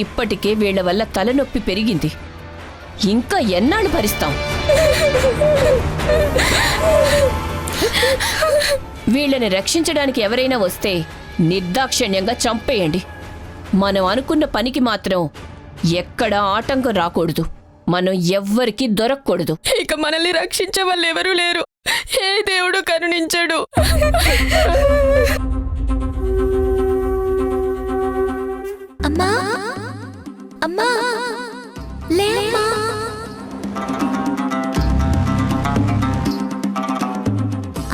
ఇప్పటికే వీళ్ల వల్ల తలనొప్పి పెరిగింది. ఇంకా ఎన్నాళ్ళు భరిస్తాం? వీళ్ళని రక్షించడానికి ఎవరైనా వస్తే నిర్దాక్షిణ్యంగా చంపేయండి. మనం అనుకున్న పనికి మాత్రం ఎక్కడ ఆటంకం రాకూడదు. మనం ఎవ్వరికీ దొరకకూడదు. ఇక మనల్ని రక్షించే వాళ్ళు ఎవరూ లేరు. ఏ దేవుడు కరుణించడు. అమ్మా అమ్మా లేమ్మా.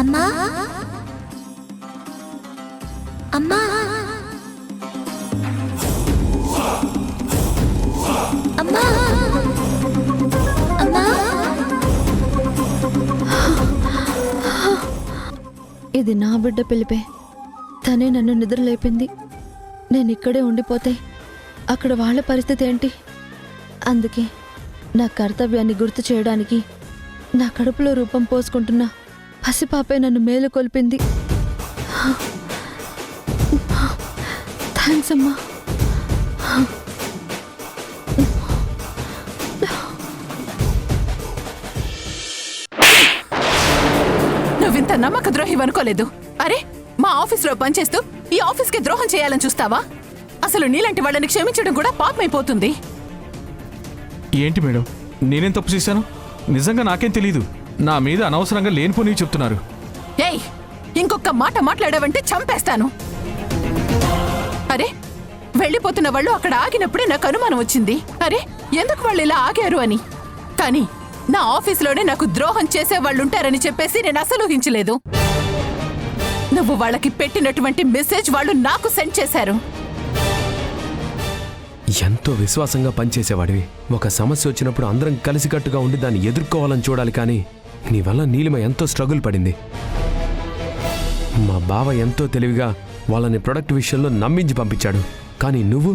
అమ్మా అమ్మా అమ్మా అమ్మా. ఇది నా బిడ్డ పిలిపే. తనే నన్ను నిద్రలేపింది. నేను ఇక్కడే ఉండిపోతే అక్కడ వాళ్ళ పరిస్థితి ఏంటి? అందుకే నా కర్తవ్యాన్ని గుర్తు చేయడానికి నా కడుపులో రూపం పోసుకుంటున్న పసిపాపే నన్ను మేలుకొల్పింది. థ్యాంక్స్ అమ్మా. నువ్వింత నమ్మక ద్రోహి అనుకోలేదు. అరే, మా ఆఫీసులో పనిచేస్తూ ఈ ఆఫీస్కి ద్రోహం చేయాలని చూస్తావా? అసలు నీలాంటి వాళ్ళని క్షమించడం కూడా పాపమైపోతుంది. ఏంటి మేడం, నేనేం తప్పు చేశాను? నిజంగా నాకేం తెలీదు. నా మీద అనవసరంగా లేనిపోనివి చెప్తున్నారు. ఏయ్, ఇంకొక మాట మాట్లాడావంటే చంపేస్తాను. అరే, వెళ్ళిపోతున్న వాళ్ళు అక్కడ ఆగినప్పుడే నాకు అనుమానం వచ్చింది. అరే, ఎందుకు వాళ్ళు ఇలా ఆగారు అని. కానీ నా ఆఫీసులోనే నాకు ద్రోహం చేసే వాళ్ళుంటారని చెప్పేసి నేను అసలు ఊహించలేదు. నువ్వు వాళ్ళకి పెట్టినటువంటి మెసేజ్ వాళ్ళు నాకు సెండ్ చేశారు. ఎంతో విశ్వాసంగా పనిచేసేవాడివి. ఒక సమస్య వచ్చినప్పుడు అందరం కలిసికట్టుగా ఉండి దాన్ని ఎదుర్కోవాలని చూడాలి. కానీ నీ వల్ల నీలిమ ఎంతో స్ట్రగుల్ పడింది. మా బావ ఎంతో తెలివిగా వాళ్ళని ప్రొడక్ట్ విషయంలో నమ్మించి పంపించాడు. కానీ నువ్వు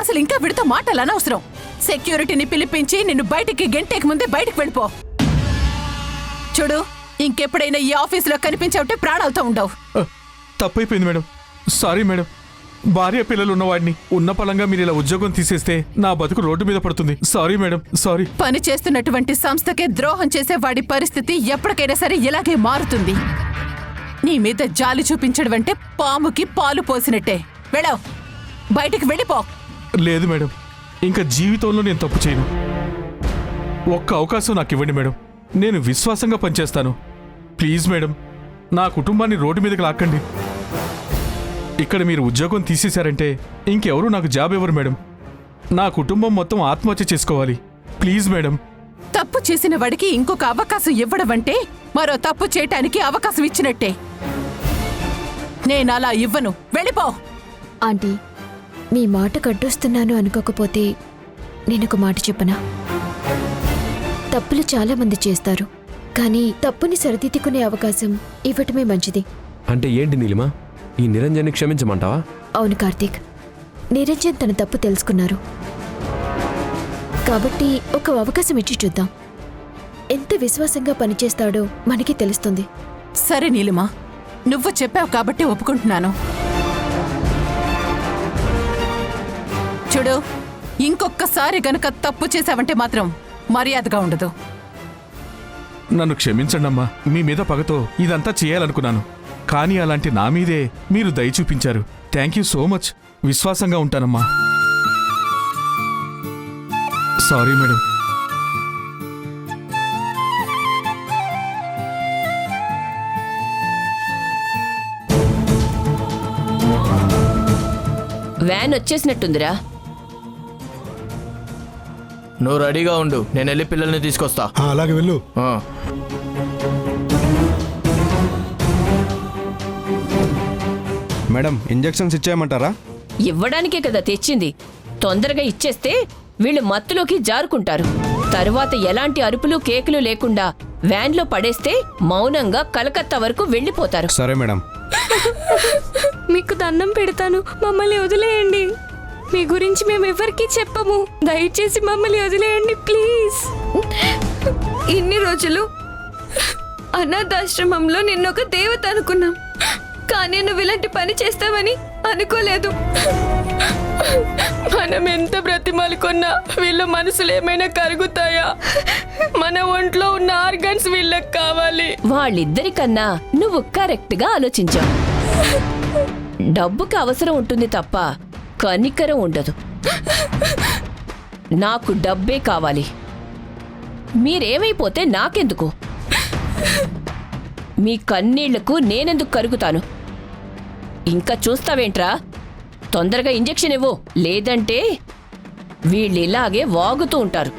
అసలు ఇంకా విడితో మాటలు అనవసరం. సెక్యూరిటీని పిలిపించి నిన్ను బయటికి గంటకి ముందే బయటికి వెళ్ళిపో. చూడు, ఇంకెప్పుడైనా ఈ ఆఫీసులో కనిపించావుంటే ప్రాణాలతో ఉండవు. తప్పైపోయింది మేడం. Sorry madam. భార్య పిల్లలు ఉన్నవాడిని ఉన్న పలంగా మీరు ఇలా ఉద్యోగం తీసేస్తే నా బతుకు రోడ్డు మీద పడుతుంది. Sorry madam, sorry. పని చేస్తున్నటువంటి సంస్థకే ద్రోహం చేసే వాడి పరిస్థితి ఎప్పటికైనా సరే ఇలాగే మారుతుంది. నీ మీద జాలి చూపించడం అంటే పాముకి పాలు పోసినట్టే. వెళ్ళావు, బయటికి వెళ్ళిపో. లేదు మేడం, ఇంకా జీవితంలో నేను తప్పు చేయను. ఒక్క అవకాశం నాకు ఇవ్వండి మేడం. నేను విశ్వాసంగా పనిచేస్తాను. ప్లీజ్ మేడం, నా కుటుంబాన్ని రోడ్డు మీదకి లాక్కండి. ఇక్కడ మీరు ఉద్యోగం తీసేశారంటే ఇంకెవరూ నాకు జాబ్ ఇవ్వరు మేడం. నా కుటుంబం మొత్తం ఆత్మహత్య చేసుకోవాలి. Please madam. తప్పు చేసిన వాడికి ఇంకొక అవకాశం ఇవ్వడం అంటే మరో తప్పు చేయటానికి అవకాశం ఇచ్చినట్టే. నేనలా ఇవ్వను. వెళ్ళిపో. ఆంటీ, మీ మాట కట్టొస్తున్నాను అనుకోకపోతే నేనొక మాట చెప్పనా? తప్పులు చాలా మంది చేస్తారు, కానీ తప్పుని సరిదిద్దుకునే అవకాశం ఇవ్వటమే మంచిది. అంటే ఏంటి నీలిమ, ఈ నిరంజన్ని క్షమించమంటావా? అవును కార్తీక్, నిరంజన్ తన తప్పు తెలుసుకున్నారు కాబట్టి ఒక అవకాశం ఇచ్చి చూద్దాం. ఎంత విశ్వాసంగా పనిచేస్తాడో మనకి తెలుస్తుంది. సరే నీలిమ, నువ్వు చెప్పావు కాబట్టి ఒప్పుకుంటున్నాను. చూడు, ఇంకొక్కసారి గనక తప్పు చేశావంటే మాత్రం మర్యాదగా ఉండదు. నన్ను క్షమించండమ్మా. మీ మీద పగతో ఇదంతా చేయాలనుకున్నాను, కానీ అలాంటి నా మీదే మీరు దయ చూపించారు. Thank you so much. విశ్వాసంగా ఉంటానమ్మా. Sorry madam. వ్యాన్ వచ్చేసినట్టుందిరా. నువ్వు రెడీగా ఉండు, నేను వెళ్ళి పిల్లల్ని తీసుకొస్తా. అలాగే వెళ్ళు. Madam, injections ఇచ్చేయమంటారా? ఇవ్వడానికే కదా తెచ్చింది. తొందరగా ఇచ్చేస్తే వీళ్ళు మత్తులోకి జారుకుంటారు. తరువాత ఎలాంటి అరుపులు కేకులు లేకుండా వ్యాన్లో పడేస్తే మౌనంగా కలకత్తా వరకు వెళ్ళిపోతారు. సరే మేడం. మీకు దండం పెడతాను, మమ్మల్ని వదిలేయండి. మీ గురించి మేము ఎవరికీ చెప్పము. దయచేసి మమ్మల్ని వదిలేయండి ప్లీజ్. ఇన్ని రోజులు అనాథాశ్రమంలో నిన్నొక దేవత అనుకున్నాం, కానీ కానీ నువ్వు ఇలాంటి పని చేస్తావని అనుకోలేదు. మనం ఎంత బ్రతిమాలుకున్నా వీళ్ళ మనసులు ఏమైనా కరుగుతాయా? మన ఒంట్లో ఉన్న ఆర్గన్స్ వీళ్ళకి కావాలి. వాళ్ళిద్దరికన్నా నువ్వు కరెక్ట్ గా ఆలోచించావు. డబ్బుకి అవసరం ఉంటుంది తప్ప కనికరం ఉండదు. నాకు డబ్బే కావాలి. మీరేమైపోతే నాకెందుకు? మీ కన్నీళ్లకు నేనెందుకు కరుగుతాను? ఇంకా చూస్తావేంట్రా? తొందరగా ఇంజెక్షన్ ఇవ్వు, లేదంటే వీళ్ళిలాగే వాగుతూ ఉంటారు.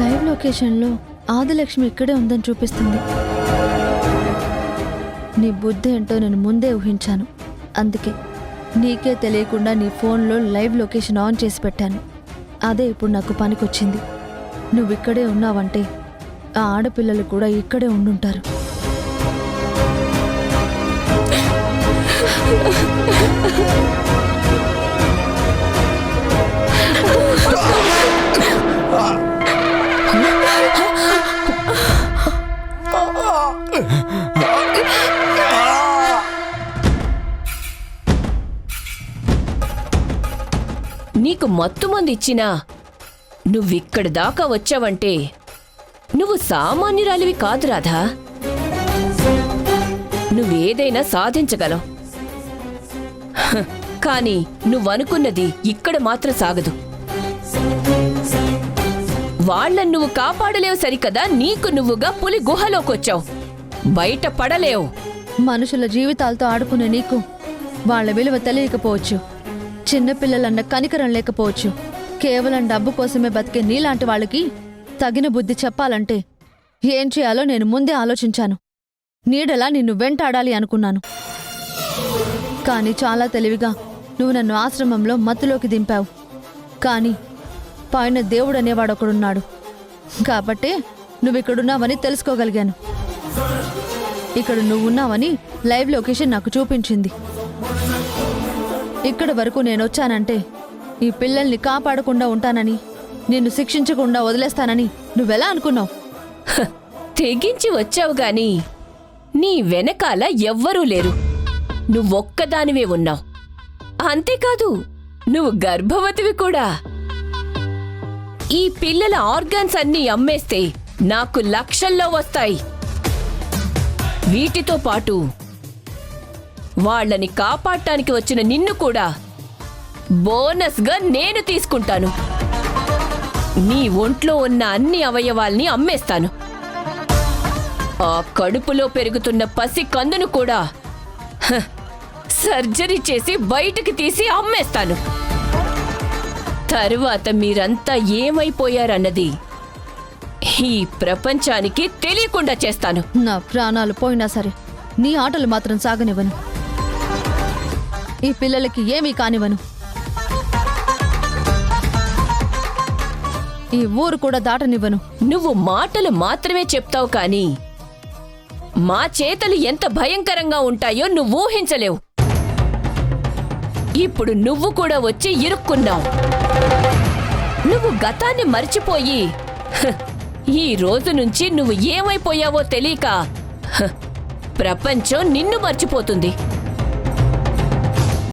లైవ్ లొకేషన్లో ఆదిలక్ష్మి ఇక్కడే ఉందని చూపిస్తుంది. నీ బుద్ధి ఏంటో నేను ముందే ఊహించాను. అందుకే నీకే తెలియకుండా నీ ఫోన్లో లైవ్ లొకేషన్ ఆన్ చేసి పెట్టాను. అదే ఇప్పుడు నాకు పనికొచ్చింది. నువ్వు ఇక్కడే ఉన్నావంటే ఆ ఆడపిల్లలు కూడా ఇక్కడే ఉండుంటారు. నీకు మత్తుమంది ఇచ్చినా నువ్విక్కడి దాకా వచ్చావంటే నువ్వు సామాన్యురాలివి కాదు రాధా. నువ్వేదైనా సాధించగలవు. కానీ నువ్వనుకున్నది ఇక్కడ మాత్రం సాగదు. వాళ్ళని నువ్వు కాపాడలేవు సరికదా, నీకు నువ్వుగా పులి గుహలోకొచ్చావు. బయట పడలేవు. మనుషుల జీవితాలతో ఆడుకునే నీకు వాళ్ళ విలువ తెలియకపోవచ్చు. చిన్నపిల్లలన్న కనికరం లేకపోవచ్చు. కేవలం డబ్బు కోసమే బతికే నీలాంటి వాళ్ళకి తగిన బుద్ధి చెప్పాలంటే ఏం చేయాలో నేను ముందే ఆలోచించాను. నీడలా నిన్ను వెంటాడాలి అనుకున్నాను. కానీ చాలా తెలివిగా నువ్వు నన్ను ఆశ్రమంలో మత్తులోకి దింపావు. కానీ పైన దేవుడనేవాడొకడున్నాడు. కాబట్టే నువ్విక్కడున్నావని తెలుసుకోగలిగాను. ఇక్కడ నువ్వున్నావని లైవ్ లొకేషన్ నాకు చూపించింది. ఇక్కడ వరకు నేనొచ్చానంటే ఈ పిల్లల్ని కాపాడకుండా ఉంటానని, నిన్ను శిక్షించకుండా వదిలేస్తానని నువ్వెలా అనుకున్నావు? తెగించి వచ్చావు గాని నీ వెనకాల ఎవ్వరూ లేరు. నువ్వొక్కదానివే ఉన్నావు. అంతేకాదు, నువ్వు గర్భవతివి కూడా. ఈ పిల్లల ఆర్గాన్స్ అన్నీ అమ్మేస్తే నాకు లక్షల్లో వస్తాయి. వీటితో పాటు వాళ్ళని కాపాడటానికి వచ్చిన నిన్ను కూడా బోనస్గా నేను తీసుకుంటాను. నీ ఒంట్లో ఉన్న అన్ని అవయవాల్ని అమ్మేస్తాను. ఆ కడుపులో పెరుగుతున్న పసి కందును కూడా సర్జరీ చేసి బయటికి తీసి అమ్మేస్తాను. తరువాత మీరంతా ఏమైపోయారన్నది ఈ ప్రపంచానికి తెలియకుండా చేస్తాను. నా ప్రాణాలు పోయినా సరే నీ ఆటలు మాత్రం సాగనివ్వను. ఈ పిల్లలకి ఏమీ కానివ్వను. ఈ ఊరు కూడా దాటనివ్వను. నువ్వు మాటలు మాత్రమే చెప్తావు కానీ మా చేతలు ఎంత భయంకరంగా ఉంటాయో నువ్వు ఊహించలేవు. ఇప్పుడు నువ్వు కూడా వచ్చి ఇరుక్కున్నావు. నువ్వు గతాన్ని మర్చిపోయి ఈ రోజు నుంచి నువ్వు ఏమైపోయావో తెలియక ప్రపంచం నిన్ను మర్చిపోతుంది.